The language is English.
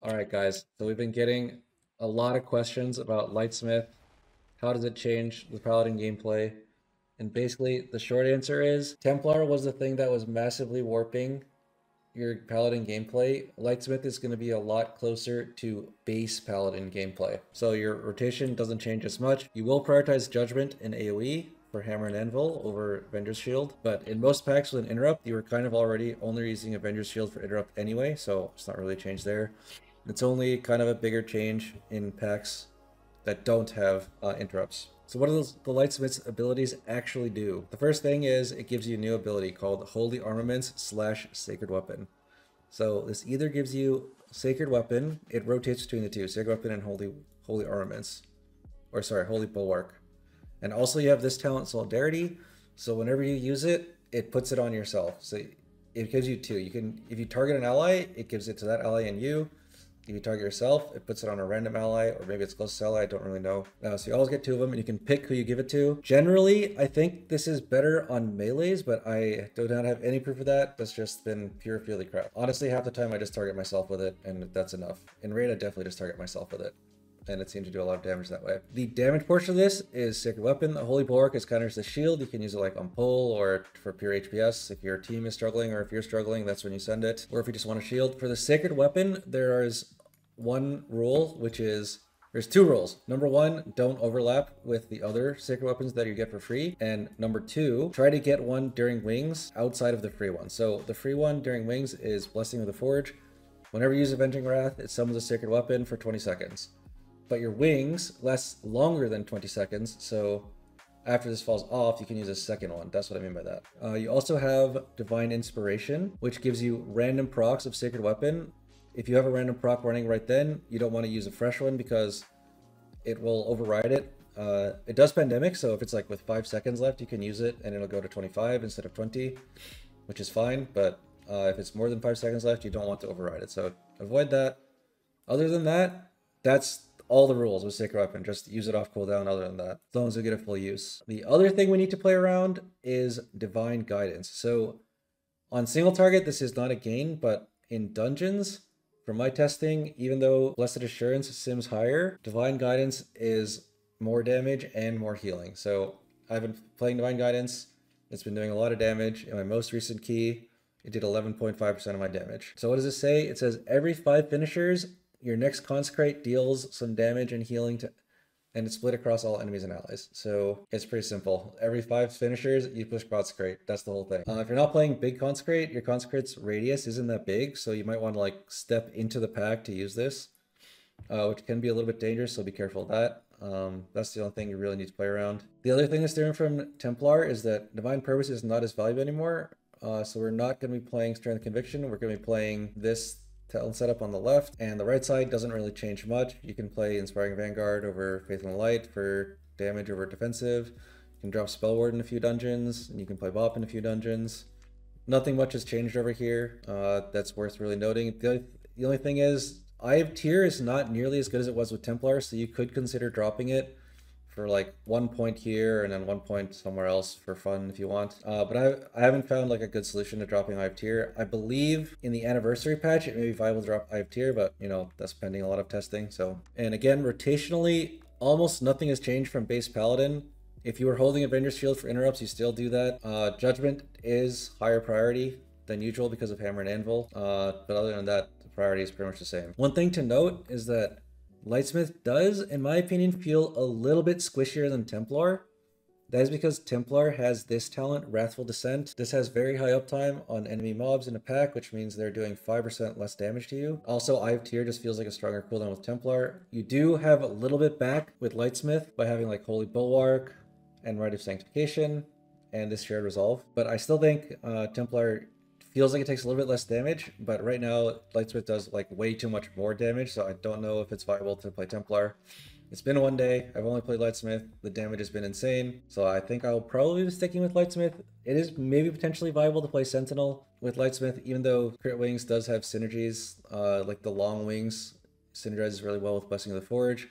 Alright guys, so we've been getting a lot of questions about Lightsmith. How does it change the Paladin gameplay? And basically, the short answer is Templar was the thing that was massively warping your Paladin gameplay. Lightsmith is going to be a lot closer to base Paladin gameplay. So your rotation doesn't change as much. You will prioritize Judgment and AoE for Hammer and Anvil over Avenger's Shield, but in most packs with an Interrupt, you were kind of already only using Avenger's Shield for Interrupt anyway, so it's not really a change there. It's only kind of a bigger change in packs that don't have interrupts. So what do the Lightsmith's abilities actually do? The first thing is it gives you a new ability called Holy Armaments / Sacred Weapon. So this either gives you Sacred Weapon, it rotates between the two, Sacred Weapon and Holy Armaments. Or sorry, Holy Bulwark. And also you have this talent Solidarity, so whenever you use it, it puts it on yourself. So it gives you two. You can, if you target an ally, it gives it to that ally and you. If you target yourself, it puts it on a random ally, or maybe it's close to ally, I don't really know. So you always get two of them, and you can pick who you give it to. Generally, I think this is better on melees, but I do not have any proof of that. That's just been pure feely crap. Honestly, half the time I just target myself with it, and that's enough. In raid, I definitely just target myself with it, and it seems to do a lot of damage that way. The damage portion of this is Sacred Weapon. The Holy Bulwark is kind of just a shield. You can use it like on pull or for pure HPS. If your team is struggling, or if you're struggling, that's when you send it. Or if you just want a shield. For the Sacred Weapon, there is one rule, which is there's two rules. Number one, don't overlap with the other sacred weapons that you get for free. And number two, try to get one during wings outside of the free one. So the free one during wings is Blessing of the Forge. Whenever you use Avenging Wrath, it summons a sacred weapon for 20 seconds. But your wings last longer than 20 seconds. So after this falls off, you can use a second one. That's what I mean by that. You also have Divine Inspiration, which gives you random procs of sacred weapon. If you have a random proc running right then, you don't want to use a fresh one because it will override it. It does Pandemic, so if it's like with 5 seconds left, you can use it and it'll go to 25 instead of 20, which is fine. But if it's more than 5 seconds left, you don't want to override it. So avoid that. Other than that, that's all the rules with Sacred Weapon. Just use it off cooldown other than that, as long as you get a full use. The other thing we need to play around is Divine Guidance. So on single target, this is not a gain, but in dungeons, from my testing, even though Blessed Assurance sims higher, Divine Guidance is more damage and more healing. So I've been playing Divine Guidance. It's been doing a lot of damage. In my most recent key, it did 11.5% of my damage. So what does it say? It says every 5 finishers, your next Consecrate deals some damage and healing to, and it's split across all enemies and allies. So it's pretty simple. Every 5 finishers, you push Consecrate. That's the whole thing. If you're not playing big Consecrate, your Consecrate's radius isn't that big, so you might want to like step into the pack to use this, which can be a little bit dangerous, so be careful of that. That's the only thing you really need to play around. The other thing that's different from Templar is that Divine Purpose is not as valuable anymore, so we're not going to be playing Strength Conviction. We're going to be playing this talent setup on the left, and the right side doesn't really change much. You can play Inspiring Vanguard over Faith in the Light for damage over defensive. You can drop Spellward in a few dungeons, and you can play Bop in a few dungeons. Nothing much has changed over here. That's worth really noting. The only thing is, Eye of Tyr is not nearly as good as it was with Templar, so you could consider dropping it for like 1 point here and then 1 point somewhere else for fun if you want. But I haven't found like a good solution to dropping Eye of Tyr. I believe in the anniversary patch it may be viable to drop Eye of Tyr, but you know, that's pending a lot of testing. So, and again, rotationally, almost nothing has changed from base Paladin. If you were holding Avenger's Shield for interrupts, you still do that. Judgment is higher priority than usual because of Hammer and Anvil. But other than that, the priority is pretty much the same. One thing to note is that Lightsmith does, in my opinion, feel a little bit squishier than Templar. That is because Templar has this talent, Wrathful Descent. This has very high uptime on enemy mobs in a pack, which means they're doing 5% less damage to you. Also, Eye of Tyr just feels like a stronger cooldown with Templar. You do have a little bit back with Lightsmith by having like Holy Bulwark and Rite of Sanctification and this Shared Resolve. But I still think Templar feels like it takes a little bit less damage, but right now Lightsmith does like way too much more damage, so I don't know if it's viable to play Templar. It's been 1 day, I've only played Lightsmith, the damage has been insane, so I think I'll probably be sticking with Lightsmith. It is maybe potentially viable to play Sentinel with Lightsmith, even though Crit Wings does have synergies, like the long wings synergizes really well with Blessing of the Forge.